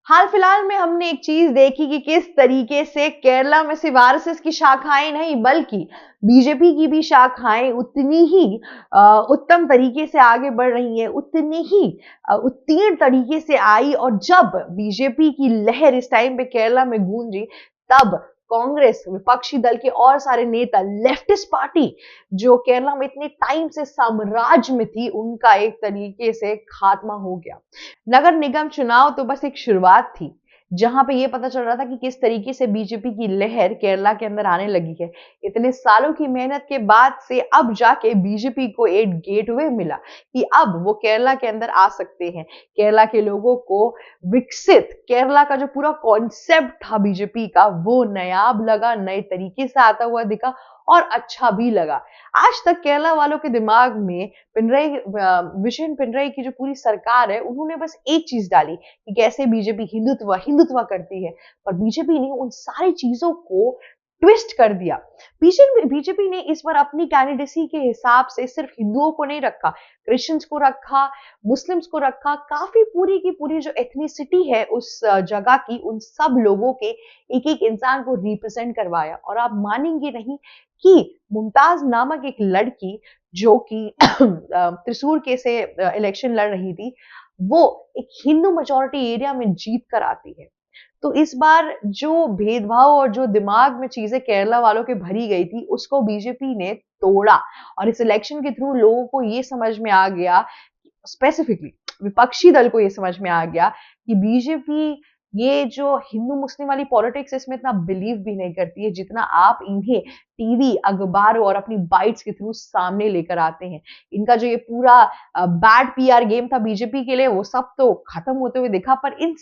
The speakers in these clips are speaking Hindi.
हाल फिलहाल में हमने एक चीज देखी कि किस तरीके से केरला में सिर्फ आरएसएस की शाखाएं नहीं बल्कि बीजेपी की भी शाखाएं उतनी ही उत्तम तरीके से आगे बढ़ रही हैं, उतनी ही उत्तीर्ण तरीके से आई। और जब बीजेपी की लहर इस टाइम पे केरला में गूंजी, तब कांग्रेस, विपक्षी दल के और सारे नेता, लेफ्टिस्ट पार्टी जो केरला में इतने टाइम से साम्राज्य में थी, उनका एक तरीके से खात्मा हो गया। नगर निगम चुनाव तो बस एक शुरुआत थी, जहां पे ये पता चल रहा था कि किस तरीके से बीजेपी की लहर केरला के अंदर आने लगी है। इतने सालों की मेहनत के बाद से अब जाके बीजेपी को एक गेटवे मिला कि अब वो केरला के अंदर आ सकते हैं। केरला के लोगों को विकसित केरला का जो पूरा कॉन्सेप्ट था बीजेपी का, वो नायाब लगा, नए तरीके से आता हुआ दिखा और अच्छा भी लगा। आज तक केरला वालों के दिमाग में विजयन पिनरई की जो पूरी सरकार है, उन्होंने बस एक चीज डाली कि कैसे बीजेपी हिंदुत्व हिंदुत्व करती है, पर बीजेपी ने उन सारी चीजों को ट्विस्ट कर दिया। बीजेपी ने इस बार अपनी कैंडिडेसी के हिसाब से सिर्फ हिंदुओं को नहीं रखा, क्रिश्चियंस को रखा, मुस्लिम्स को रखा, काफी पूरी की पूरी जो एथनिसिटी है उस जगह की, उन सब लोगों के एक एक इंसान को रिप्रेजेंट करवाया। और आप मानेंगे नहीं कि मुमताज नामक एक लड़की जो कि त्रिशूर के से इलेक्शन लड़ रही थी, वो एक हिंदू मेजॉरिटी एरिया में जीत कर आती है। तो इस बार जो भेदभाव और जो दिमाग में चीजें केरला वालों के भरी गई थी, उसको बीजेपी ने तोड़ा। और इस इलेक्शन के थ्रू लोगों को ये समझ में आ गया, स्पेसिफिकली विपक्षी दल को ये समझ में आ गया कि बीजेपी ये जो हिंदू मुस्लिम वाली पॉलिटिक्स, इसमें इतना बिलीव भी नहीं करती है जितना आप इन्हें टीवी, अखबारों और अपनी बाइट्स के थ्रू सामने लेकर आते हैं। इनका जो ये पूरा बैड पीआर गेम था बीजेपी के लिए, वो सब तो खत्म होते हुए दिखा। पर इन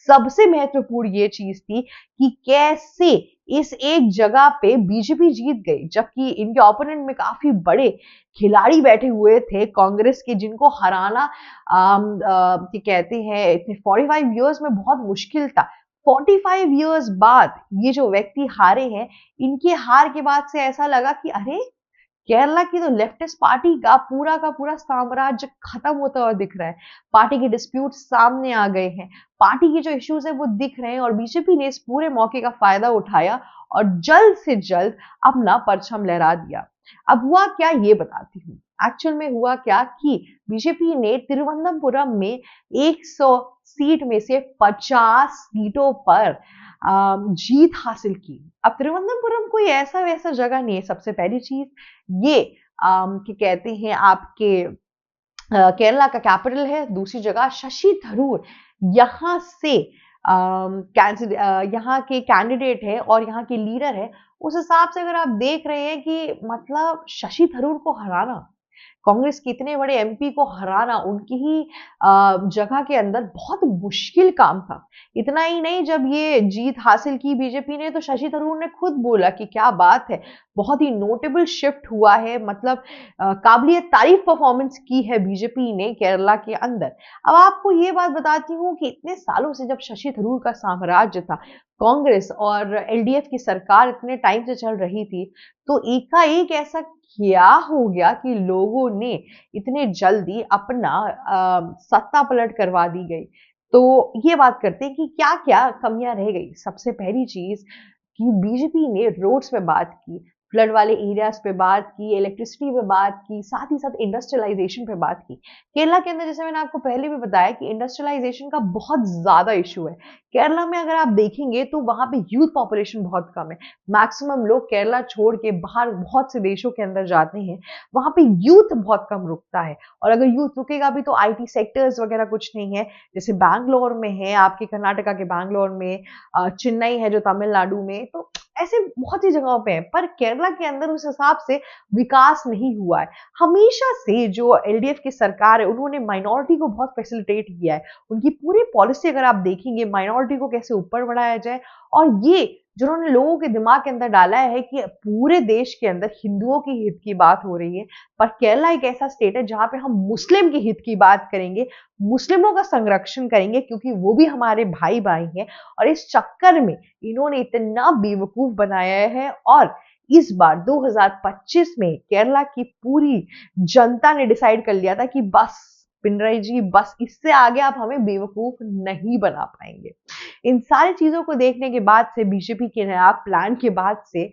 सबसे महत्वपूर्ण ये चीज थी कि कैसे इस एक जगह पे बीजेपी जीत गई, जबकि इनके ओपोनेंट में काफी बड़े खिलाड़ी बैठे हुए थे कांग्रेस के, जिनको हराना कहते हैं इतने 45 इयर्स में बहुत मुश्किल था। 45 इयर्स बाद ये जो व्यक्ति हारे हैं, इनके हार के बाद से ऐसा लगा कि अरे, केरला की तो लेफ्टिस्ट पार्टी का पूरा साम्राज्य खत्म होता हुआ दिख रहा है। पार्टी के डिस्प्यूट सामने आ गए हैं, पार्टी के जो इश्यूज है वो दिख रहे हैं, और बीजेपी ने इस पूरे मौके का फायदा उठाया और जल्द से जल्द अपना परचम लहरा दिया। अब हुआ क्या, ये बताती हूँ। एक्चुअल में हुआ क्या कि बीजेपी ने तिरुवनंतपुरम में 100 सीट में से 50 सीटों पर जीत हासिल की। अब तिरुवनंतपुरम कोई ऐसा वैसा जगह नहीं है। सबसे पहली चीज, ये कि कहते हैं आपके केरला का कैपिटल है। दूसरी जगह शशि थरूर यहाँ से यहाँ के कैंडिडेट है और यहाँ के लीडर है। उस हिसाब से अगर आप देख रहे हैं कि मतलब शशि थरूर को हराना, कांग्रेस के इतने बड़े एमपी को हराना, उनकी ही जगह के अंदर बहुत मुश्किल काम था। इतना ही नहीं, जब ये जीत हासिल की बीजेपी ने, तो शशि थरूर ने खुद बोला कि क्या बात है, बहुत ही नोटेबल शिफ्ट हुआ है, मतलब काबिलियत तारीफ परफॉर्मेंस की है बीजेपी ने केरला के अंदर। अब आपको ये बात बताती हूँ कि इतने सालों से जब शशि थरूर का साम्राज्य था, कांग्रेस और एलडीएफ की सरकार इतने टाइम से चल रही थी, तो एकाएक ऐसा क्या हो गया कि लोगों ने इतने जल्दी अपना सत्ता पलट करवा दी गई। तो ये बात करते हैं कि क्या क्या कमियां रह गई। सबसे पहली चीज कि बीजेपी ने रोड्स पे बात की, फ्लड वाले एरियाज पे बात की, इलेक्ट्रिसिटी पे बात की, साथ ही साथ इंडस्ट्रियलाइजेशन पे बात की। केरला के अंदर, जैसे मैंने आपको पहले भी बताया, कि इंडस्ट्रियलाइजेशन का बहुत ज्यादा इशू है। केरला में अगर आप देखेंगे तो वहां पे यूथ पॉपुलेशन बहुत कम है। मैक्सिमम लोग केरला छोड़ के बाहर बहुत से देशों के अंदर जाते हैं। वहां पे यूथ बहुत कम रुकता है, और अगर यूथ रुकेगा भी तो आईटी सेक्टर्स वगैरह कुछ नहीं है। जैसे बैंगलोर में है, आपके कर्नाटका के बैंगलोर में, चेन्नई है जो तमिलनाडु में, तो ऐसे बहुत सी जगहों पे है। पर केरला के अंदर उस हिसाब से विकास नहीं हुआ है। हमेशा से जो एलडीएफ की सरकार है, उन्होंने माइनॉरिटी को बहुत फैसिलिटेट किया है। उनकी पूरी पॉलिसी अगर आप देखेंगे, माइनॉरिटी को कैसे ऊपर बढ़ाया जाए, और ये जिन्होंने लोगों के दिमाग के अंदर डाला है कि पूरे देश के अंदर हिंदुओं की हित की बात हो रही है। पर केरला एक ऐसा स्टेट है जहां पे हम मुस्लिम के हित की बात करेंगे, मुस्लिमों का संरक्षण करेंगे, क्योंकि वो भी हमारे भाई भाई हैं। और इस चक्कर में इन्होंने इतना बेवकूफ बनाया है। और इस बार 2025 में केरला की पूरी जनता ने डिसाइड कर लिया था कि बस पिनराई जी, बस इससे आगे आप हमें बेवकूफ नहीं बना पाएंगे। इन सारी चीजों को देखने के बाद से, बीजेपी के नया प्लान के बाद से,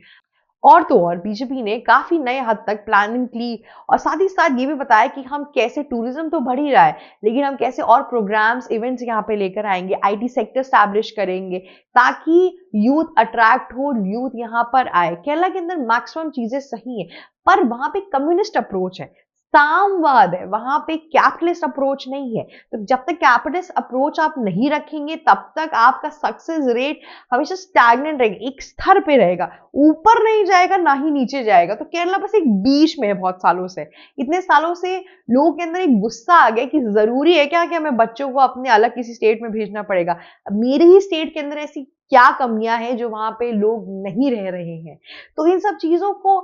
और तो और बीजेपी ने काफी नए हद तक प्लानिंग की और साथ ही साथ ये भी बताया कि हम कैसे, टूरिज्म तो बढ़ ही रहा है लेकिन हम कैसे और प्रोग्राम्स, इवेंट्स यहाँ पे लेकर आएंगे, आईटी सेक्टर स्टैब्लिश करेंगे ताकि यूथ अट्रैक्ट हो, यूथ यहाँ पर आए। केरला के अंदर मैक्सिमम चीजें सही है पर वहां पे कम्युनिस्ट अप्रोच है, सामवाद है, वहां पे कैपिटलिस्ट अप्रोच नहीं है। तो जब तक कैपिटलिस्ट अप्रोच आप नहीं रखेंगे तब तक आपका सक्सेस रेट हमेशा स्टैग्नेंट रहेगा, एक स्तर पे रहेगा, ऊपर नहीं जाएगा ना ही नीचे जाएगा। तो केरला बस एक बीच में है बहुत सालों से। इतने सालों से लोगों के अंदर एक गुस्सा आ गया कि जरूरी है क्या कि हमें बच्चों को अपने अलग किसी स्टेट में भेजना पड़ेगा। मेरे ही स्टेट के अंदर ऐसी क्या कमियां हैं जो वहां पे लोग नहीं रह रहे हैं। तो इन सब चीजों को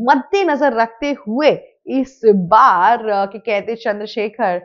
मद्देनजर रखते हुए इस बार के कहते चंद्रशेखर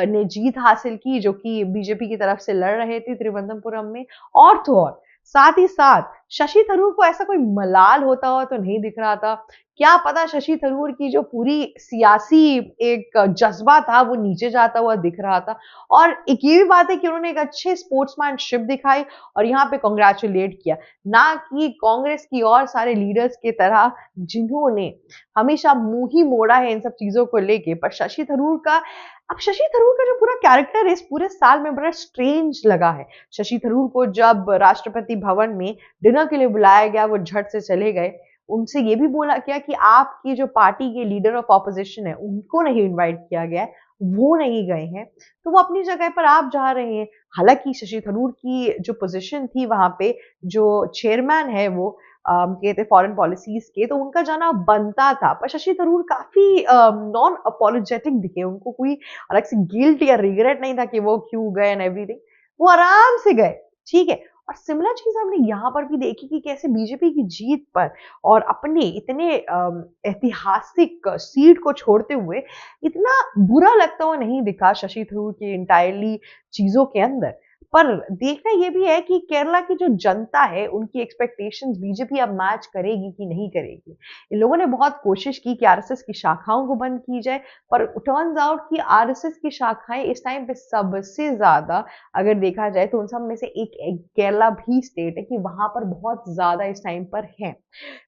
ने जीत हासिल की, जो कि बीजेपी की तरफ से लड़ रहे थे त्रिवंतपुरम में। और तो और साथ ही साथ शशि थरूर को ऐसा कोई मलाल होता हुआ तो नहीं दिख रहा था। क्या पता शशि थरूर की जो पूरी सियासी एक जज्बा था वो नीचे जाता हुआ दिख रहा था। और एक ये भी बात है कि उन्होंने एक अच्छे स्पोर्ट्समैनशिप दिखाई और यहाँ पे कॉन्ग्रेचुलेट किया, ना कि कांग्रेस की और सारे लीडर्स की तरह जिन्होंने हमेशा मुंह ही मोड़ा है इन सब चीजों को लेके। पर शशि थरूर का, अब शशि थरूर का जो पूरा कैरेक्टर है इस पूरे साल में बड़ा स्ट्रेंज लगा है। शशि थरूर को जब राष्ट्रपति भवन में डिनर के लिए बुलाया गया वो झट से चले गए। उनसे ये भी बोला गया कि आपकी जो पार्टी के लीडर ऑफ ऑपोजिशन है उनको नहीं इनवाइट किया गया है, वो नहीं गए हैं, तो वो अपनी जगह पर आप जा रहे हैं। हालांकि शशि थरूर की जो पोजीशन थी वहां पे, जो चेयरमैन है वो कहते फॉरेन पॉलिसीज के, तो उनका जाना बनता था। पर शशि थरूर काफी नॉन अपोलोजेटिक दिखे, उनको कोई अलग से गिल्ट या रिग्रेट नहीं था कि वो क्यों गए एंड एवरीथिंग, वो आराम से गए, ठीक है। और सिमिलर चीज हमने यहाँ पर भी देखी कि कैसे बीजेपी की जीत पर और अपने इतने ऐतिहासिक सीट को छोड़ते हुए इतना बुरा लगता हुआ नहीं दिखा शशि थरूर के इंटायरली चीजों के अंदर। पर देखना यह भी है कि केरला की जो जनता है उनकी एक्सपेक्टेशंस बीजेपी अब मैच करेगी कि नहीं करेगी। इन लोगों ने बहुत कोशिश की कि आरएसएस की शाखाओं को बंद की जाए, पर टर्न्स आउट कि आरएसएस की शाखाएं इस टाइम पे सबसे ज्यादा, अगर देखा जाए तो उन सब में से एक केरला भी स्टेट है कि वहां पर बहुत ज्यादा इस टाइम पर है।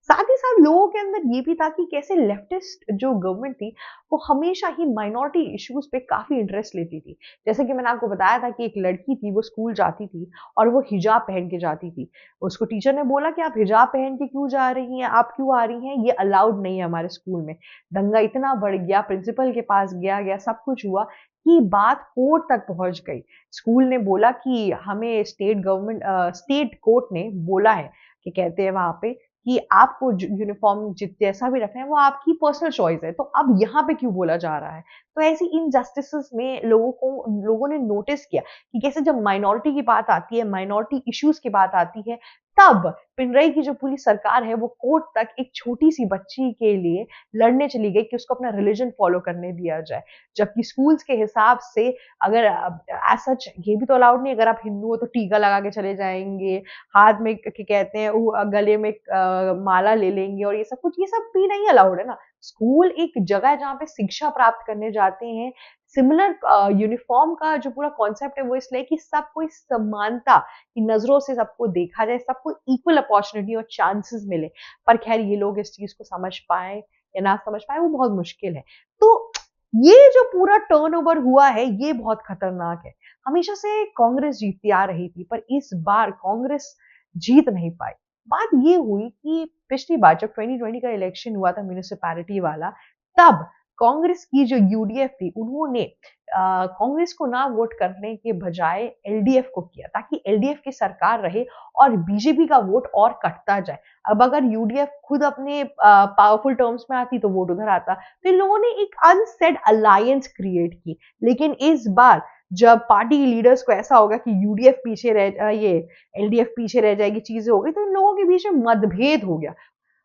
साथ ही साथ लोगों के अंदर ये भी था कि कैसे लेफ्टिस्ट जो गवर्नमेंट थी वो हमेशा ही माइनॉरिटी इश्यूज पे काफी इंटरेस्ट लेती थी। जैसे कि मैंने आपको बताया था कि एक लड़की थी, वो स्कूल जाती थी और वो हिजाब पहन के जाती थी। उसको टीचर ने बोला कि आप हिजाब पहन के क्यों जा रही हैं, आप क्यों आ रही हैं, ये अलाउड नहीं है हमारे स्कूल में। दंगा इतना बढ़ गया, प्रिंसिपल के पास गया सब कुछ हुआ कि बात कोर्ट तक पहुंच गई। स्कूल ने बोला कि हमें स्टेट कोर्ट ने बोला है कि कहते हैं वहां पे कि आपको यूनिफॉर्म जैसा भी रखना है वो आपकी पर्सनल चॉइस है, तो अब यहाँ पे क्यों बोला जा रहा है। तो ऐसी इनजस्टिसेस में लोगों ने नोटिस किया कि कैसे जब माइनॉरिटी की बात आती है, माइनॉरिटी इश्यूज की बात आती है, तब पिनरई की जो पूरी सरकार है वो कोर्ट तक एक छोटी सी बच्ची के लिए लड़ने चली गई कि उसको अपना रिलीजन फॉलो करने दिया जाए। जबकि स्कूल्स के हिसाब से अगर एज सच ये भी तो अलाउड नहीं, अगर आप हिंदू हो तो टीका लगा के चले जाएंगे, हाथ में कहते हैं गले में माला ले लेंगे और ये सब भी नहीं अलाउड है ना। स्कूल एक जगह है जहाँ पे शिक्षा प्राप्त करने जाते हैं। सिमिलर यूनिफॉर्म का जो पूरा कॉन्सेप्ट है वो इसलिए कि सबको इस समानता की नजरों से सबको देखा जाए, सबको इक्वल अपॉर्चुनिटी और चांसेस मिले। पर खैर ये लोग इस चीज को समझ पाए या ना समझ पाए वो बहुत मुश्किल है। तो ये जो पूरा टर्नओवर हुआ है ये बहुत खतरनाक है। हमेशा से कांग्रेस जीतती आ रही थी पर इस बार कांग्रेस जीत नहीं पाई। बात ये हुई कि पिछली बार जब 2020 का इलेक्शन हुआ था म्यूनिसिपैलिटी वाला, तब कांग्रेस की जो यूडीएफ थी उन्होंने कांग्रेस को ना वोट करने के बजाय एलडीएफ को किया ताकि एलडीएफ की सरकार रहे और बीजेपी का वोट और कटता जाए। अब अगर यूडीएफ खुद अपने पावरफुल टर्म्स में आती तो वोट उधर आता। तो इन लोगों ने एक अनसेड अलायंस क्रिएट की। लेकिन इस बार जब पार्टी लीडर्स को ऐसा होगा कि यूडीएफ पीछे रह ये एलडीएफ पीछे रह जाएगी, चीजें हो गई, तो इन लोगों के बीच में मतभेद हो गया।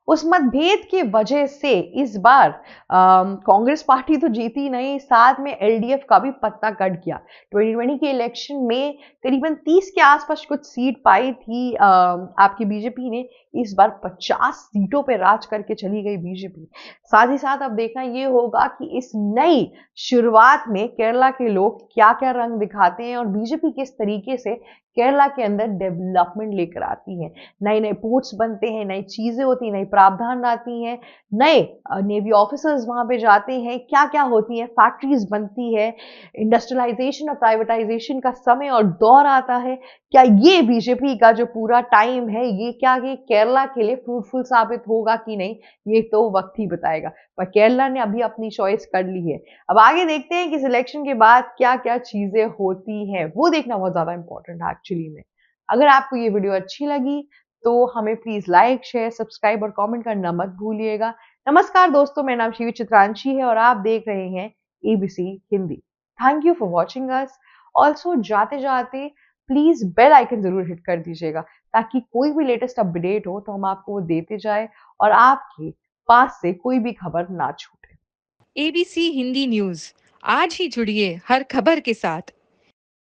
उस मतभेद के वजह से इस बार कांग्रेस पार्टी तो जीती नहीं, साथ में एलडीएफ का भी पत्ता कट गया। 2020 के इलेक्शन में करीबन 30 के आसपास कुछ सीट पाई थी आपकी बीजेपी ने। इस बार 50 सीटों पे राज करके चली गई बीजेपी। साथ ही साथ अब देखना ये होगा कि इस नई शुरुआत में केरला के लोग क्या क्या रंग दिखाते हैं और बीजेपी किस तरीके से केरला के अंदर डेवलपमेंट लेकर आती है। नए नए पोर्ट्स बनते हैं, नई चीजें होती हैं, नई प्रावधान आती हैं, नए नेवी ऑफिसर्स वहां पे जाते हैं, क्या क्या होती है, फैक्ट्रीज बनती है, इंडस्ट्रियलाइजेशन और प्राइवेटाइजेशन का समय और दौर आता है। क्या ये बीजेपी का जो पूरा टाइम है ये क्या ये केरला के लिए फ्रूटफुल साबित होगा कि नहीं, ये तो वक्त ही बताएगा। पर केरला ने अभी अपनी चॉइस कर ली है। अब आगे देखते हैं कि सिलेक्शन के बाद क्या क्या चीजें होती हैं, वो देखना बहुत ज्यादा इंपॉर्टेंट है एक्चुअली में। अगर आपको ये वीडियो अच्छी लगी तो हमें प्लीज लाइक, शेयर, सब्सक्राइब और कमेंट करना मत भूलिएगा। नमस्कार दोस्तों, मेरा नाम शिवी चित्रांशी है और आप देख रहे हैं ABC Hindi. Thank you for watching us. Also जाते जाते प्लीज बेल आइकन जरूर हिट कर दीजिएगा ताकि कोई भी लेटेस्ट अपडेट हो तो हम आपको वो देते जाए और आपके पास से कोई भी खबर ना छूटे। एबीसी हिंदी न्यूज, आज ही जुड़िए हर खबर के साथ।